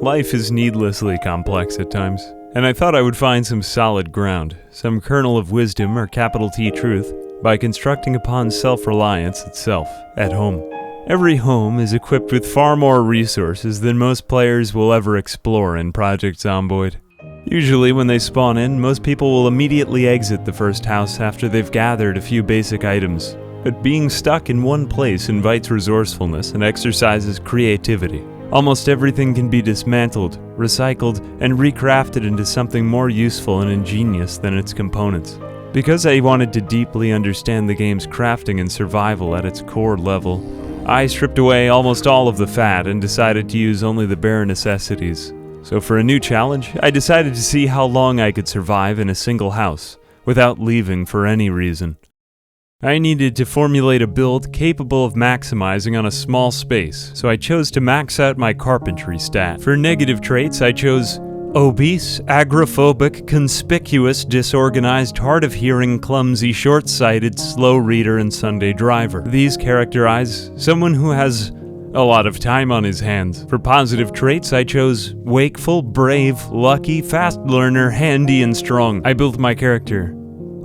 Life is needlessly complex at times, and I thought I would find some solid ground, some kernel of wisdom or capital T truth, by constructing upon self-reliance itself, at home. Every home is equipped with far more resources than most players will ever explore in Project Zomboid. Usually when they spawn in, most people will immediately exit the first house after they've gathered a few basic items. But being stuck in one place invites resourcefulness and exercises creativity. Almost everything can be dismantled, recycled, and recrafted into something more useful and ingenious than its components. Because I wanted to deeply understand the game's crafting and survival at its core level, I stripped away almost all of the fat and decided to use only the bare necessities. So for a new challenge, I decided to see how long I could survive in a single house, without leaving for any reason. I needed to formulate a build capable of maximizing on a small space, so I chose to max out my carpentry stat. For negative traits, I chose obese, agoraphobic, conspicuous, disorganized, hard of hearing, clumsy, short-sighted, slow reader, and Sunday driver. These characterize someone who has a lot of time on his hands. For positive traits, I chose wakeful, brave, lucky, fast learner, handy, and strong. I built my character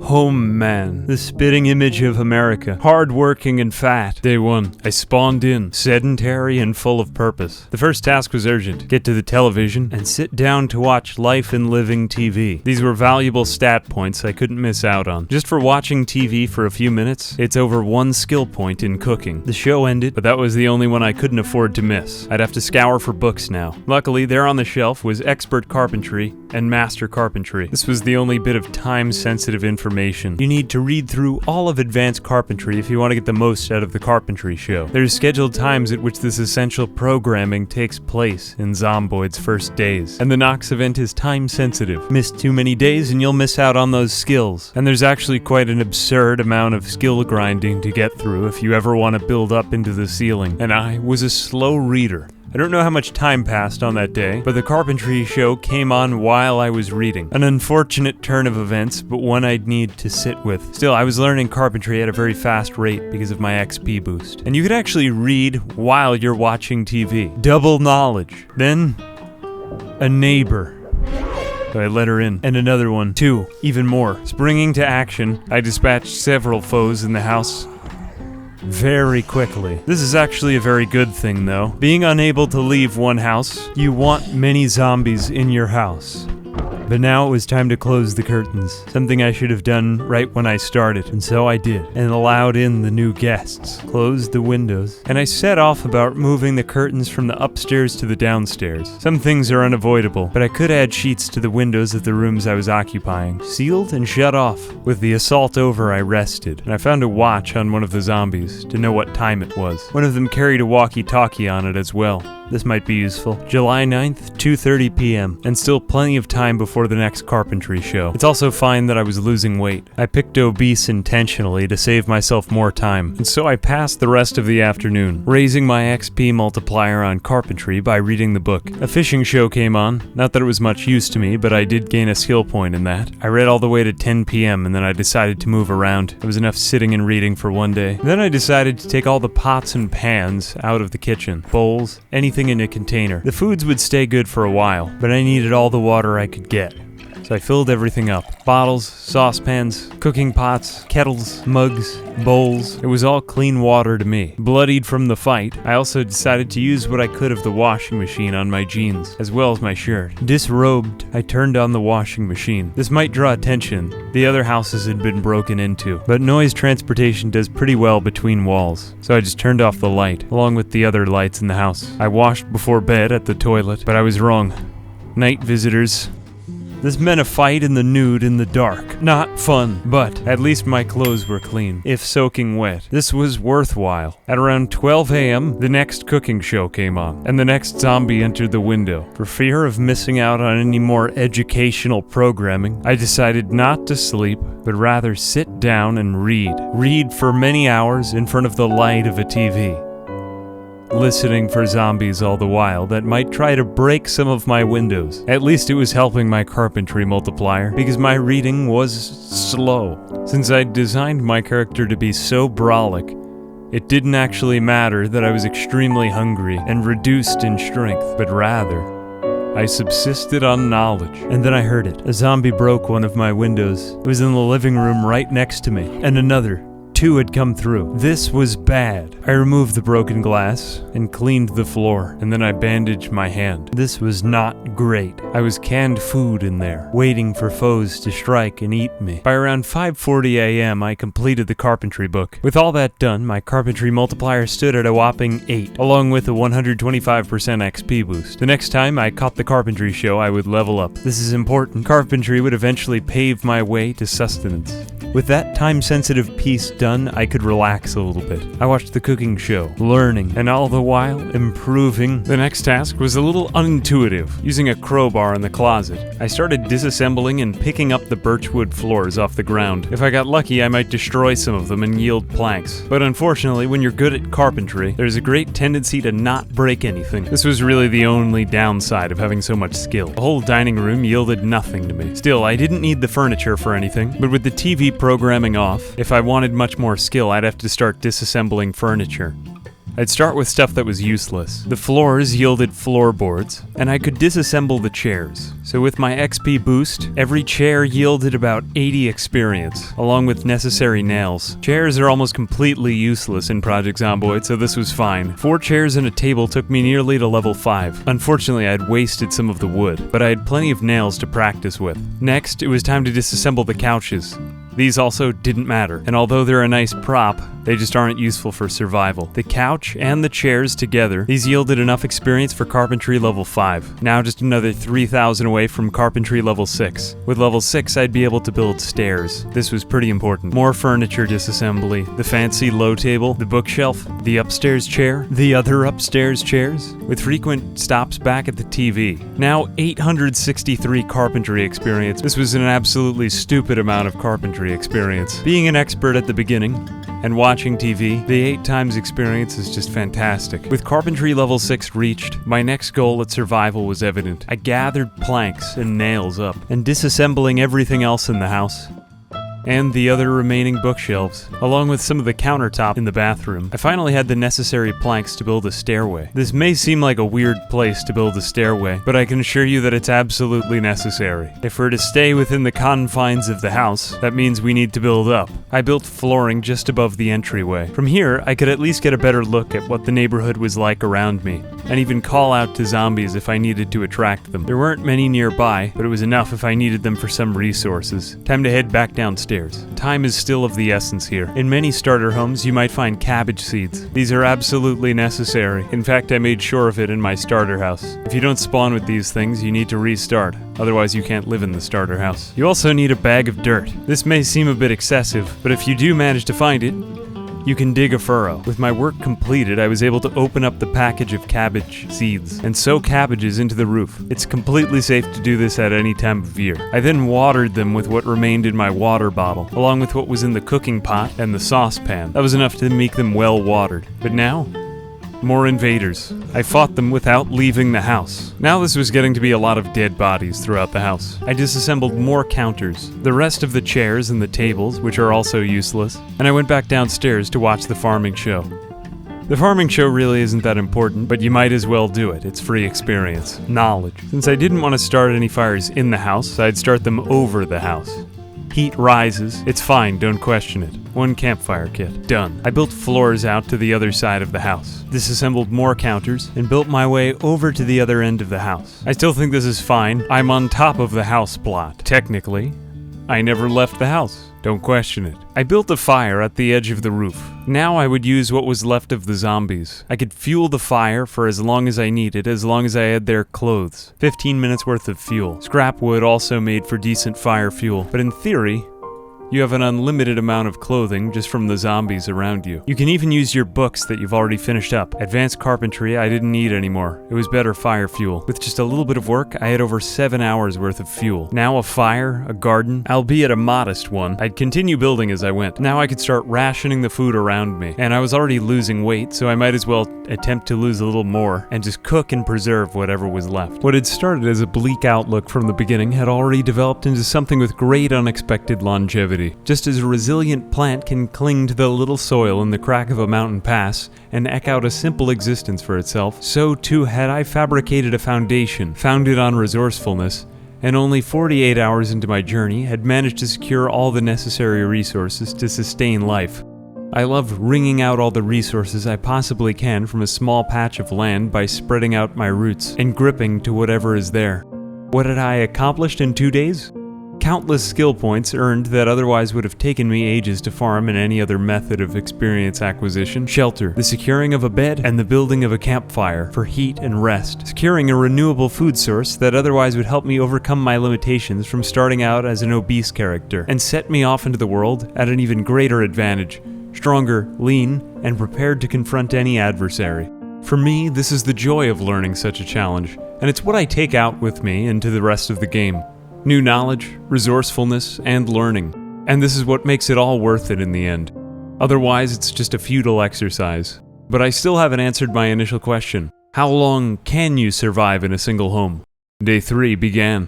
Home Man, the spitting image of America, hard-working and fat. Day 1, I spawned in, sedentary and full of purpose. The first task was urgent: get to the television and sit down to watch Life in Living TV. These were valuable stat points I couldn't miss out on. Just for watching TV for a few minutes, it's over 1 skill point in cooking. The show ended, but that was the only one I couldn't afford to miss. I'd have to scour for books now. Luckily, there on the shelf was Expert Carpentry and Master Carpentry. This was the only bit of time-sensitive information. You need to read through all of Advanced Carpentry if you want to get the most out of the Carpentry show. There's scheduled times at which this essential programming takes place in Zomboid's first days. And the Nox event is time-sensitive. Miss too many days and you'll miss out on those skills. And there's actually quite an absurd amount of skill grinding to get through if you ever want to build up into the ceiling. And I was a slow reader. I don't know how much time passed on that day, but the Carpentry show came on while I was reading. An unfortunate turn of events, but one I'd need to sit with. Still, I was learning carpentry at a very fast rate because of my XP boost. And you could actually read while you're watching TV. Double knowledge. Then, a neighbor. So I let her in. And another one. 2. Even more. Springing to action, I dispatched several foes in the house very quickly. This is actually a very good thing, though. Being unable to leave one house, you want many zombies in your house. But now it was time to close the curtains, something I should have done right when I started, and so I did, and allowed in the new guests, closed the windows, and I set off about moving the curtains from the upstairs to the downstairs. Some things are unavoidable, but I could add sheets to the windows of the rooms I was occupying, sealed and shut off. With the assault over, I rested, and I found a watch on one of the zombies to know what time it was. One of them carried a walkie-talkie on it as well. This might be useful. July 9th, 2:30 p.m., and still plenty of time before the next Carpentry show. It's also fine that I was losing weight. I picked obese intentionally to save myself more time, and so I passed the rest of the afternoon, raising my XP multiplier on Carpentry by reading the book. A fishing show came on. Not that it was much use to me, but I did gain a skill point in that. I read all the way to 10 p.m., and then I decided to move around. It was enough sitting and reading for one day. Then I decided to take all the pots and pans out of the kitchen. Bowls, anything in a container. The foods would stay good for a while, but I needed all the water I could get. So I filled everything up. Bottles, saucepans, cooking pots, kettles, mugs, bowls. It was all clean water to me. Bloodied from the fight, I also decided to use what I could of the washing machine on my jeans, as well as my shirt. Disrobed, I turned on the washing machine. This might draw attention. The other houses had been broken into, but noise transportation does pretty well between walls. So I just turned off the light, along with the other lights in the house. I washed before bed at the toilet, but I was wrong. Night visitors. This meant a fight in the nude in the dark. Not fun, but at least my clothes were clean, if soaking wet. This was worthwhile. At around 12 a.m., the next cooking show came on, and the next zombie entered the window. For fear of missing out on any more educational programming, I decided not to sleep, but rather sit down and read. Read for many hours in front of the light of a TV. Listening for zombies all the while that might try to break some of my windows. At least it was helping my carpentry multiplier, because my reading was slow. Since I'd designed my character to be so brolic, it didn't actually matter that I was extremely hungry and reduced in strength, but rather I subsisted on knowledge. And then I heard it. A zombie broke one of my windows. It was in the living room right next to me. And another. 2 had come through. This was bad. I removed the broken glass and cleaned the floor, and then I bandaged my hand. This was not great. I was canned food in there, waiting for foes to strike and eat me. By around 5:40 a.m., I completed the carpentry book. With all that done, my carpentry multiplier stood at a whopping 8, along with a 125% XP boost. The next time I caught the carpentry show, I would level up. This is important. Carpentry would eventually pave my way to sustenance. With that time-sensitive piece done, I could relax a little bit. I watched the cooking show, learning, and all the while improving. The next task was a little unintuitive, using a crowbar in the closet. I started disassembling and picking up the birchwood floors off the ground. If I got lucky, I might destroy some of them and yield planks. But unfortunately, when you're good at carpentry, there's a great tendency to not break anything. This was really the only downside of having so much skill. The whole dining room yielded nothing to me. Still, I didn't need the furniture for anything, but with the TV programming off, if I wanted much more skill, I'd have to start disassembling furniture. I'd start with stuff that was useless. The floors yielded floorboards, and I could disassemble the chairs. So with my XP boost, every chair yielded about 80 experience, along with necessary nails. Chairs are almost completely useless in Project Zomboid, so this was fine. 4 chairs and a table took me nearly to level 5. Unfortunately, I had wasted some of the wood, but I had plenty of nails to practice with. Next, it was time to disassemble the couches. These also didn't matter, and although they're a nice prop, they just aren't useful for survival. The couch and the chairs together, these yielded enough experience for carpentry level 5. Now just another 3,000 away from carpentry level 6. With level 6, I'd be able to build stairs. This was pretty important. More furniture disassembly, the fancy low table, the bookshelf, the upstairs chair, the other upstairs chairs, with frequent stops back at the TV. Now 863 carpentry experience. This was an absolutely stupid amount of carpentry experience. Being an expert at the beginning, and watching TV, the 8 times experience is just fantastic. With carpentry level 6 reached, my next goal at survival was evident. I gathered planks and nails up, and disassembling everything else in the house, and the other remaining bookshelves, along with some of the countertop in the bathroom. I finally had the necessary planks to build a stairway. This may seem like a weird place to build a stairway, but I can assure you that it's absolutely necessary. If we're to stay within the confines of the house, that means we need to build up. I built flooring just above the entryway. From here, I could at least get a better look at what the neighborhood was like around me, and even call out to zombies if I needed to attract them. There weren't many nearby, but it was enough if I needed them for some resources. Time to head back downstairs. Time is still of the essence here. In many starter homes, you might find cabbage seeds. These are absolutely necessary. In fact, I made sure of it in my starter house. If you don't spawn with these things, you need to restart. Otherwise, you can't live in the starter house. You also need a bag of dirt. This may seem a bit excessive, but if you do manage to find it, you can dig a furrow. With my work completed, I was able to open up the package of cabbage seeds and sow cabbages into the roof. It's completely safe to do this at any time of year. I then watered them with what remained in my water bottle, along with what was in the cooking pot and the saucepan. That was enough to make them well watered. But now, more invaders. I fought them without leaving the house. Now this was getting to be a lot of dead bodies throughout the house. I disassembled more counters, the rest of the chairs and the tables, which are also useless, and I went back downstairs to watch the farming show. The farming show really isn't that important, but you might as well do it. It's free experience. Knowledge. Since I didn't want to start any fires in the house, I'd start them over the house. Heat rises. It's fine, don't question it. 1 campfire kit. Done. I built floors out to the other side of the house, disassembled more counters, and built my way over to the other end of the house. I still think this is fine. I'm on top of the house plot. Technically, I never left the house. Don't question it. I built a fire at the edge of the roof. Now I would use what was left of the zombies. I could fuel the fire for as long as I needed, as long as I had their clothes. 15 minutes worth of fuel. Scrap wood also made for decent fire fuel, but in theory, you have an unlimited amount of clothing just from the zombies around you. You can even use your books that you've already finished up. Advanced carpentry I didn't need anymore. It was better fire fuel. With just a little bit of work, I had over 7 hours worth of fuel. Now a fire, a garden, albeit a modest one. I'd continue building as I went. Now I could start rationing the food around me. And I was already losing weight, so I might as well attempt to lose a little more and just cook and preserve whatever was left. What had started as a bleak outlook from the beginning had already developed into something with great unexpected longevity. activity. Just as a resilient plant can cling to the little soil in the crack of a mountain pass and eke out a simple existence for itself, so too had I fabricated a foundation founded on resourcefulness, and only 48 hours into my journey had managed to secure all the necessary resources to sustain life. I love wringing out all the resources I possibly can from a small patch of land by spreading out my roots and gripping to whatever is there. What had I accomplished in 2 days? Countless skill points earned that otherwise would have taken me ages to farm in any other method of experience acquisition. Shelter, the securing of a bed, and the building of a campfire for heat and rest. Securing a renewable food source that otherwise would help me overcome my limitations from starting out as an obese character, and set me off into the world at an even greater advantage, stronger, lean, and prepared to confront any adversary. For me, this is the joy of learning such a challenge, and it's what I take out with me into the rest of the game. New knowledge, resourcefulness, and learning. And this is what makes it all worth it in the end. Otherwise, it's just a futile exercise. But I still haven't answered my initial question. How long can you survive in a single home? Day 3 began.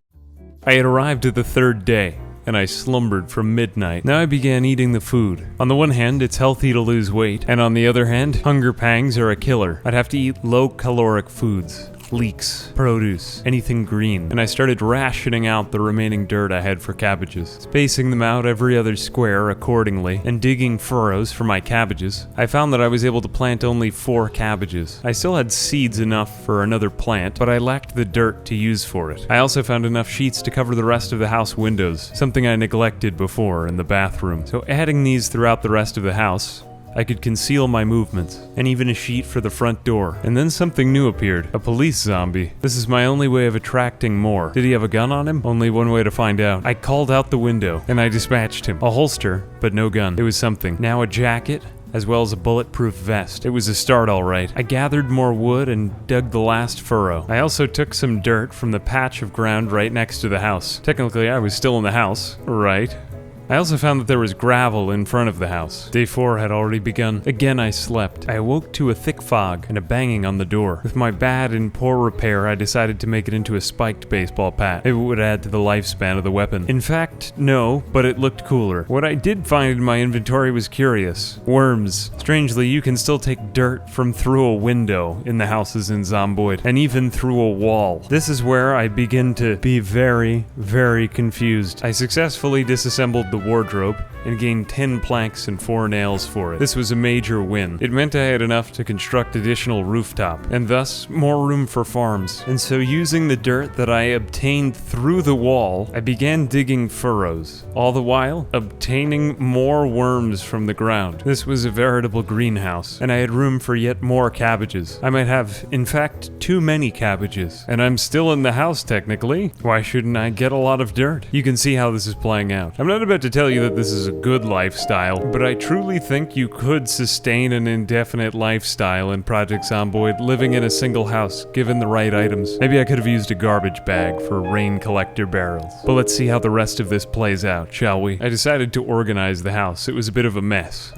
I had arrived at the 3rd day, and I slumbered from midnight. Now I began eating the food. On the one hand, it's healthy to lose weight, and on the other hand, hunger pangs are a killer. I'd have to eat low-caloric foods. Leeks, produce, anything green, and I started rationing out the remaining dirt I had for cabbages, spacing them out every other square accordingly, and digging furrows for my cabbages. I found that I was able to plant only 4 cabbages. I still had seeds enough for another plant, but I lacked the dirt to use for it. I also found enough sheets to cover the rest of the house windows, something I neglected before in the bathroom. So adding these throughout the rest of the house, I could conceal my movements, and even a sheet for the front door. And then something new appeared, a police zombie. This is my only way of attracting more. Did he have a gun on him? Only one way to find out. I called out the window, and I dispatched him. A holster, but no gun. It was something. Now a jacket, as well as a bulletproof vest. It was a start, all right. I gathered more wood and dug the last furrow. I also took some dirt from the patch of ground right next to the house. Technically, I was still in the house, right? I also found that there was gravel in front of the house. Day 4 had already begun. Again I slept. I awoke to a thick fog and a banging on the door. With my bat in poor repair, I decided to make it into a spiked baseball bat. It would add to the lifespan of the weapon. In fact, no, but it looked cooler. What I did find in my inventory was curious. Worms. Strangely, you can still take dirt from through a window in the houses in Zomboid, and even through a wall. This is where I begin to be very, very confused. I successfully disassembled the wardrobe and gained 10 planks and 4 nails for it. This was a major win. It meant I had enough to construct additional rooftop, and thus more room for farms. And so using the dirt that I obtained through the wall, I began digging furrows, all the while obtaining more worms from the ground. This was a veritable greenhouse, and I had room for yet more cabbages. I might have, in fact, too many cabbages, and I'm still in the house technically. Why shouldn't I get a lot of dirt? You can see how this is playing out. I'm not about to tell you that this is a good lifestyle, but I truly think you could sustain an indefinite lifestyle in Project Zomboid living in a single house, given the right items. Maybe I could have used a garbage bag for rain collector barrels. But let's see how the rest of this plays out, shall we? I decided to organize the house. It was a bit of a mess.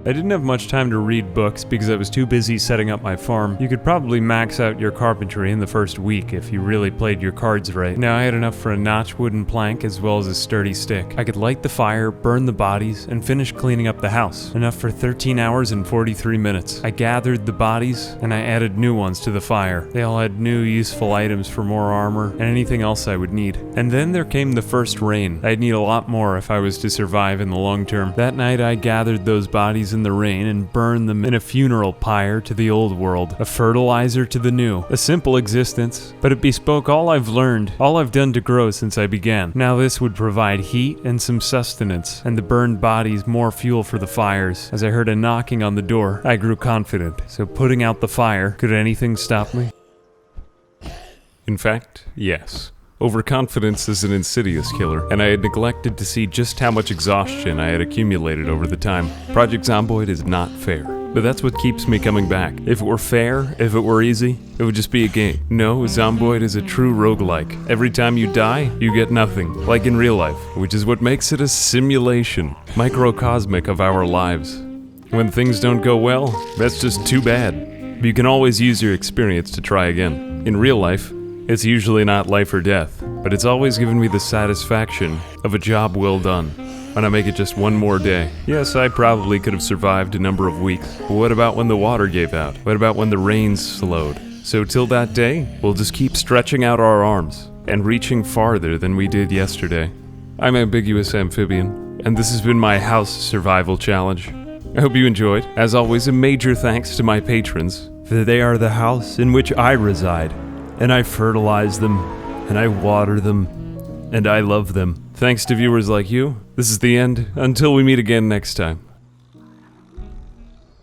I didn't have much time to read books because I was too busy setting up my farm. You could probably max out your carpentry in the first week if you really played your cards right. Now I had enough for a notch wooden plank as well as a sturdy stick. I could light the fire, burn the bodies, and finish cleaning up the house. Enough for 13 hours and 43 minutes. I gathered the bodies and I added new ones to the fire. They all had new useful items for more armor and anything else I would need. And then there came the first rain. I'd need a lot more if I was to survive in the long term. That night I gathered those bodies in the rain and burned them in a funeral pyre to the old world, a fertilizer to the new. A simple existence, but it bespoke all I've learned, all I've done to grow since I began. Now this would provide heat and some sustenance, and the burned bodies more fuel for the fires. As I heard a knocking on the door, I grew confident. So putting out the fire, could anything stop me? In fact, yes. Overconfidence is an insidious killer, and I had neglected to see just how much exhaustion I had accumulated over the time. Project Zomboid is not fair, but that's what keeps me coming back. If it were fair, if it were easy, it would just be a game. No, Zomboid is a true roguelike. Every time you die, you get nothing, like in real life, which is what makes it a simulation, microcosmic of our lives. When things don't go well, that's just too bad. But you can always use your experience to try again. In real life, it's usually not life or death, but it's always given me the satisfaction of a job well done. Why not make it just one more day? Yes, I probably could have survived a number of weeks, but what about when the water gave out? What about when the rains slowed? So till that day, we'll just keep stretching out our arms and reaching farther than we did yesterday. I'm Ambiguous Amphibian, and this has been my house survival challenge. I hope you enjoyed. As always, a major thanks to my patrons, for they are the house in which I reside, and I fertilize them, and I water them, and I love them. Thanks to viewers like you, this is the end. Until we meet again next time.